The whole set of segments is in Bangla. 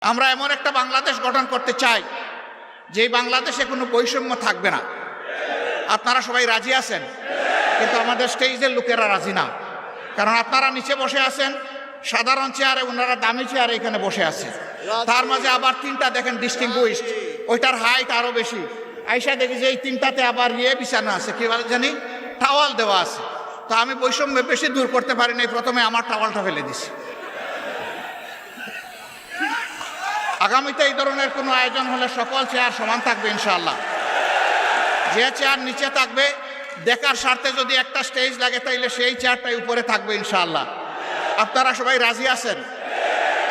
আমরা এমন একটা বাংলাদেশ গঠন করতে চাই যে বাংলাদেশে কোনো বৈষম্য থাকবে না। আপনারা সবাই রাজি আছেন, কিন্তু আমাদের স্টেজের লোকেরা রাজি না। কারণ আপনারা নিচে বসে আছেন সাধারণ চেয়ারে, ওনারা দামি চেয়ারে এখানে বসে আছে। তার মাঝে আবার তিনটা দেখেন ডিস্টিংগুইশড, ওইটার হাইট আরো বেশি। আইসা দেখি যে এই তিনটাতে আবার বিছানো আছে, কি বলে জানি, টাওয়াল দেওয়া আছে। তো আমি বৈষম্য বেশি দূর করতে পারি নাই, প্রথমে আমার টাওয়ালটা ফেলে দিছি। আগামীতে এই ধরনের কোনো আয়োজন হলে সকল চেয়ার সমান থাকবে ইনশাআল্লাহ। যে চেয়ার নিচে থাকবে দেখার স্বার্থে যদি একটা স্টেজ লাগে তাইলে সেই চেয়ারটাই উপরে থাকবে ইনশাআল্লাহ। আপনারা সবাই রাজি আছেন?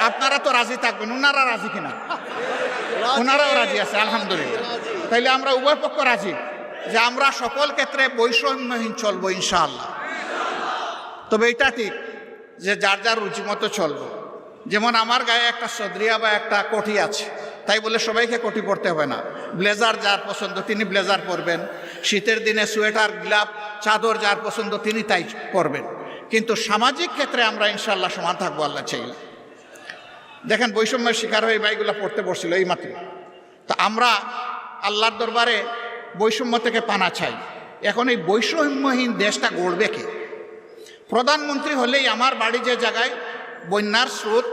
আপনারা তো রাজি থাকবেন, ওনারা রাজি কিনা? ওনারাও রাজি আছে, আলহামদুলিল্লাহ। তাইলে আমরা উভয় পক্ষ রাজি যে আমরা সকল ক্ষেত্রে বৈষম্যহীন চলবো ইনশাআল্লাহ। তবে এটা ঠিক যে যার যার রুচি মতো চলবো। যেমন আমার গায়ে একটা সদরিয়া বা একটা কোটি আছে, তাই বলে সবাইকে কোটি পরতে হবে না। ব্লেজার যার পছন্দ তিনি ব্লেজার পরবেন, শীতের দিনে সোয়েটার, গ্লাভ, চাদর যার পছন্দ তিনি তাই পরবেন। কিন্তু সামাজিক ক্ষেত্রে আমরা ইনশাআল্লাহ সমান থাকবো আল্লাহ চাইলে। দেখেন বৈষম্যের শিকার হয়ে বাইগুলা পড়তে বসছিল এই মাত্র। তা আমরা আল্লাহর দরবারে বৈষম্য থেকে পানা চাই। এখন এই বৈষম্যহীন দেশটা গড়বে কে? প্রধানমন্ত্রী হলেই আমার বাড়ি যে জায়গায় বন্যার স্রোত,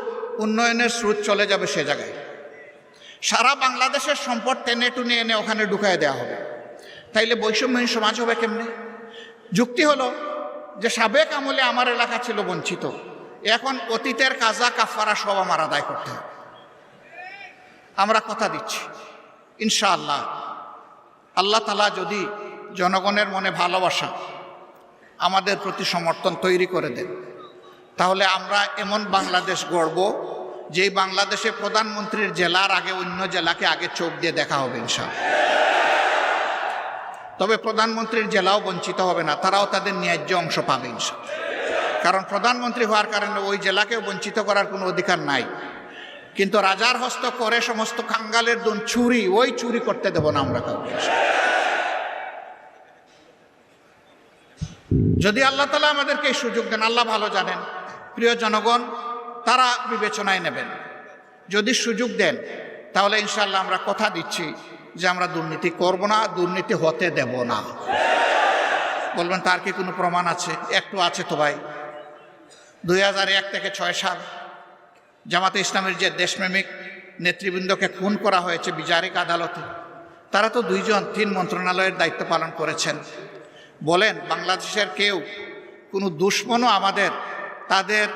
উন্নয়নের স্রোত চলে যাবে সে জায়গায় সারা বাংলাদেশের সম্পদ টেনে টুনে এনে ওখানে ঢুকায় দেওয়া হবে। তাইলে বৈষম্যহীন সমাজ হবে কেমনে? যুক্তি হলো যে সাবেক আমলে আমার এলাকা ছিল বঞ্চিত, এখন অতীতের কাজা কাফারা সব আমার আদায় করতে হবে। আমরা কথা দিচ্ছি ইনশাআল্লাহ আল্লাহ তাআলা যদি জনগণের মনে ভালোবাসা, আমাদের প্রতি সমর্থন তৈরি করে দেন, তাহলে আমরা এমন বাংলাদেশ গড়ব যেই বাংলাদেশে প্রধানমন্ত্রীর জেলার আগে অন্য জেলাকে আগে চোখ দিয়ে দেখা হবে ইনশাআল্লাহ। তবে প্রধানমন্ত্রীর জেলাও বঞ্চিত হবে না, তারাও তাদের ন্যায্য অংশ পাবে ইনশাআল্লাহ। কারণ প্রধানমন্ত্রী হওয়ার কারণে ওই জেলাকেও বঞ্চিত করার কোনো অধিকার নাই। কিন্তু রাজার হস্ত করে সমস্ত কাঙ্গালের দুন চুরি, ওই চুরি করতে দেব না আমরা কাউকে। যদি আল্লাহ তাআলা আমাদেরকে এই সুযোগ দেন, আল্লাহ ভালো জানেন, প্রিয় জনগণ তারা বিবেচনায় নেবেন। যদি সুযোগ দেন তাহলে ইনশাআল্লাহ আমরা কথা দিচ্ছি যে আমরা দুর্নীতি করব না, দুর্নীতি হতে দেব না। বলবেন তার কি কোনো প্রমাণ আছে? একটু আছে তো ভাই। 2001 থেকে 6 সাল জামাতে ইসলামের যে দেশপ্রেমিক নেতৃবৃন্দকে খুন করা হয়েছে বিচারিক আদালতে, তারা তো 2 জন 3 মন্ত্রণালয়ের দায়িত্ব পালন করেছেন। বলেন বাংলাদেশের কেউ কোনো দুশ্মনও আমাদের তাদের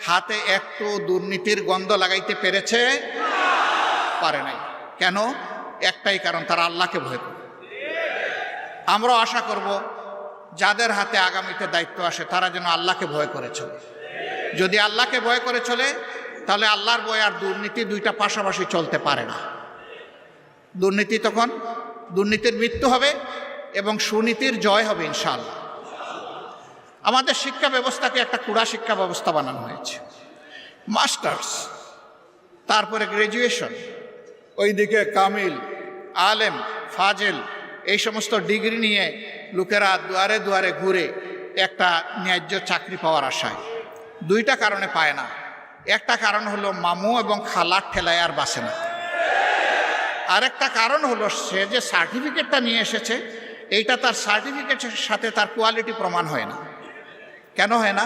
হাতে একটু দুর্নীতির গন্ধ লাগাইতে পেরেছে? পারে নাই। কেন? একটাই কারণ, তারা আল্লাহকে ভয় করে। আমরাও আশা করব যাদের হাতে আগামীতে দায়িত্ব আসে তারা যেন আল্লাহকে ভয় করে চলে। যদি আল্লাহকে ভয় করে চলে তাহলে আল্লাহর ভয় আর দুর্নীতি দুইটা পাশাপাশি চলতে পারে না। দুর্নীতি তখন দুর্নীতির মৃত্যু হবে এবং সুনীতির জয় হবে ইনশাআল্লাহ। আমাদের শিক্ষা ব্যবস্থাকে একটা কুড়া শিক্ষা ব্যবস্থা বানানো হয়েছে। মাস্টার্স, তারপরে গ্র্যাজুয়েশন, ওইদিকে কামিল, আলেম, ফাজেল, এই সমস্ত ডিগ্রি নিয়ে লোকেরা দুয়ারে দুয়ারে ঘুরে একটা ন্যায্য চাকরি পাওয়ার আশায়। 2টা কারণে পায় না। একটা কারণ হলো মামু এবং খালার ঠেলায় আর বাসে না। আরেকটা কারণ হলো সে যে সার্টিফিকেটটা নিয়ে এসেছে এইটা তার সার্টিফিকেটের সাথে তার কোয়ালিটি প্রমাণ হয় না। কেন হয় না?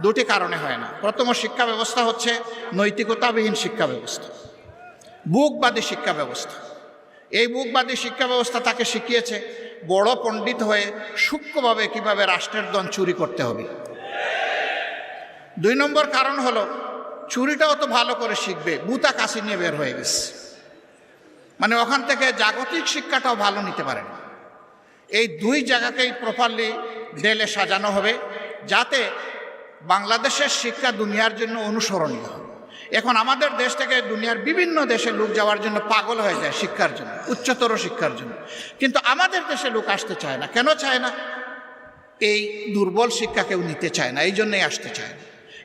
2টি কারণে হয় না। প্রথম শিক্ষা ব্যবস্থা হচ্ছে নৈতিকতাবিহীন শিক্ষা ব্যবস্থা, বুকবাদী শিক্ষা ব্যবস্থা। এই বুকবাদী শিক্ষা ব্যবস্থা তাকে শিখিয়েছে বড় পণ্ডিত হয়ে সূক্ষ্মভাবে কিভাবে রাষ্ট্রের ধন চুরি করতে হবে। 2 নম্বর কারণ হলো চুরিটাও তো ভালো করে শিখবে, বুতা কাশি নিয়ে বের হয়ে গেছে, মানে ওখান থেকে জাগতিক শিক্ষাটাও ভালো নিতে পারে না। এই 2 জায়গাকেই প্রপারলি ডেলে সাজানো হবে যাতে বাংলাদেশের শিক্ষা দুনিয়ার জন্য অনুসরণীয় হয়। এখন আমাদের দেশ থেকে দুনিয়ার বিভিন্ন দেশে লোক যাওয়ার জন্য পাগল হয়ে যায় শিক্ষার জন্য, উচ্চতর শিক্ষার জন্য, কিন্তু আমাদের দেশে লোক আসতে চায় না। কেন চায় না? এই দুর্বল শিক্ষা কেউ নিতে চায় না, এই জন্যই আসতে চায় না।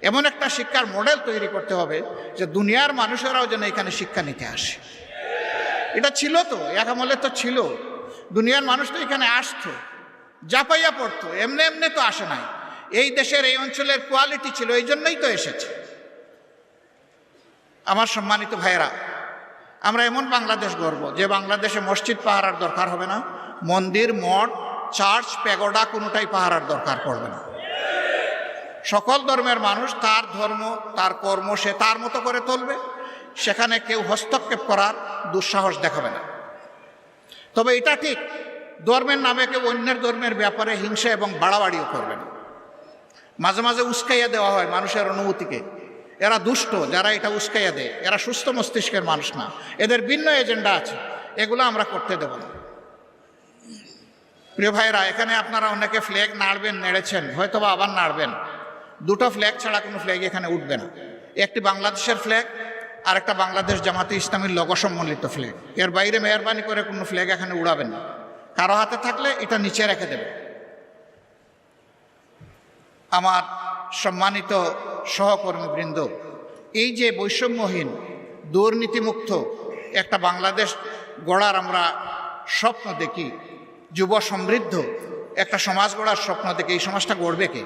এমন একটা শিক্ষার মডেল তৈরি করতে হবে যে দুনিয়ার মানুষেরাও যেন এখানে শিক্ষা নিতে আসে। এটা ছিল তো, এক আমলে তো ছিল, দুনিয়ার মানুষ তো এখানে আসতো, জাপাইয়া পড়তো, এমনি এমনি তো আসে নাই। এই দেশের এই অঞ্চলের কোয়ালিটি ছিল, এই জন্যই তো এসেছে। আমার সম্মানিত ভাইয়েরা, আমরা এমন বাংলাদেশ গড়ব যে বাংলাদেশে মসজিদ পাহারার দরকার হবে না, মন্দির, মঠ, চার্চ, প্যাগোডা কোনোটাই পাহারার দরকার পড়বে না। সকল ধর্মের মানুষ তার ধর্ম, তার কর্ম সে তার মতো করে চলবে, সেখানে কেউ হস্তক্ষেপ করার দুঃসাহস দেখাবে না। তবে এটা ঠিক, ধর্মের নামে কেউ অন্যের ধর্মের ব্যাপারে হিংসা এবং বাড়াবাড়িও করবে না। মাঝে মাঝে উস্কাইয়া দেওয়া হয় মানুষের অনুভূতিকে, এরা দুষ্ট যারা এটা উস্কাইয়া দেয়, এরা সুস্থ মস্তিষ্কের মানুষ না, এদের ভিন্ন এজেন্ডা আছে, এগুলো আমরা করতে দেব না। প্রিয় ভাইরা, এখানে আপনারা অনেকে ফ্ল্যাগ নাড়বেন, নেড়েছেন, হয়তো বা আবার নাড়বেন। দুটো ফ্ল্যাগ ছাড়া কোনো ফ্ল্যাগ এখানে উঠবে না। একটি বাংলাদেশের ফ্ল্যাগ আর একটা বাংলাদেশ জামাতে ইসলামীর লোগো সম্বলিত ফ্ল্যাগ। এর বাইরে মেহরবানি করে কোনো ফ্ল্যাগ এখানে উড়াবেন না। কারো হাতে থাকলে এটা নিচে রেখে দেবে। আমার সম্মানিত সহকর্মীবৃন্দ, এই যে বৈষম্যহীন দুর্নীতিমুক্ত একটা বাংলাদেশ গড়ার আমরা স্বপ্ন দেখি, যুব সমৃদ্ধ একটা সমাজ গড়ার স্বপ্ন দেখি, এই সমাজটা গড়বে কে?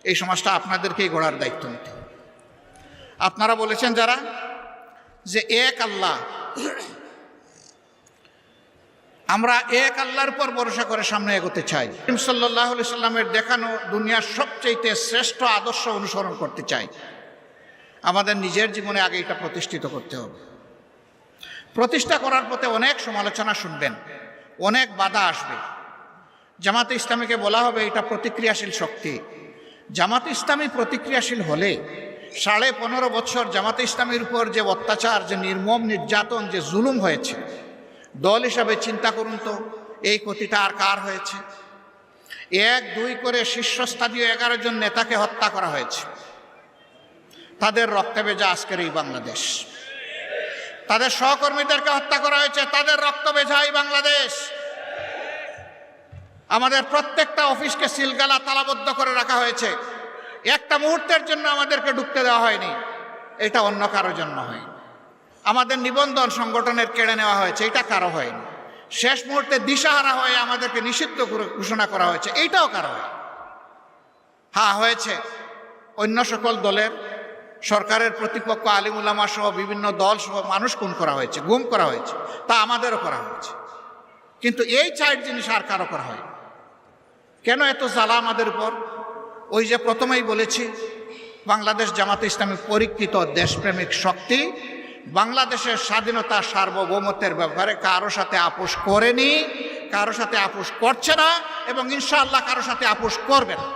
এই সমাজটা আপনাদেরকেই গড়ার দায়িত্ব নিতে। আপনারা বলেছেন যারা যে এক আল্লাহ, আমরা এক আল্লাহর উপর ভরসা করে সামনে এগোতে চাই, সাল্লাল্লাহু আলাইহি সাল্লামের দেখানো দুনিয়ার সবচেয়ে শ্রেষ্ঠ আদর্শ অনুসরণ করতে চাই। আমাদের নিজের জীবনে আগে এটা প্রতিষ্ঠিত করতে হবে। প্রতিষ্ঠা করার পথে অনেক সমালোচনা শুনবেন, অনেক বাধা আসবে। জামাতে ইসলামীকে বলা হবে এটা প্রতিক্রিয়াশীল শক্তি। জামাতে ইসলামী প্রতিক্রিয়াশীল হলে 15.5 বছর জামাতে ইসলামীর উপর যে অত্যাচার, যে নির্মম নির্যাতন, যে জুলুম হয়েছে, দল হিসাবে চিন্তা করুন তো এই ক্ষতিটা আর কার হয়েছে? 1-2 করে শীর্ষস্থানীয় 11 জন নেতাকে হত্যা করা হয়েছে। তাদের রক্তে ভেজা আজকের এই বাংলাদেশ। তাদের সহকর্মীদেরকে হত্যা করা হয়েছে, তাদের রক্ত ভেজা এই বাংলাদেশ। আমাদের প্রত্যেকটা অফিসকে সিলগালা তালাবদ্ধ করে রাখা হয়েছে। একটা মুহূর্তের জন্য আমাদেরকে ঢুকতে দেওয়া হয়নি, এটা অন্য কারোর জন্য হয়নি। আমাদের নিবন্ধন সংগঠনের কেড়ে নেওয়া হয়েছে, এটা কারো হয়নি। শেষ মুহূর্তে দিশাহারা হয়ে আমাদেরকে নিষিদ্ধ ঘোষণা করা হয়েছে, এইটাও কারো হয়। হ্যাঁ, হয়েছে অন্য সকল দলের, সরকারের প্রতিপক্ষ, আলিম উলামা সহ বিভিন্ন দল সহ মানুষ খুন করা হয়েছে, গুম করা হয়েছে, তা আমাদেরও করা হয়েছে। কিন্তু এই 4 জিনিস আর কারো করা হয়। কেন এত জ্বালা আমাদের উপর? ওই যে প্রথমেই বলেছি, বাংলাদেশ জামাতে ইসলামী পরীক্ষিত দেশপ্রেমিক শক্তি, বাংলাদেশের স্বাধীনতা সার্বভৌমত্বের ব্যাপারে কারো সাথে আপোষ করেনি, কারো সাথে আপোষ করছে না এবং ইনশাআল্লাহ কারো সাথে আপোষ করবে না।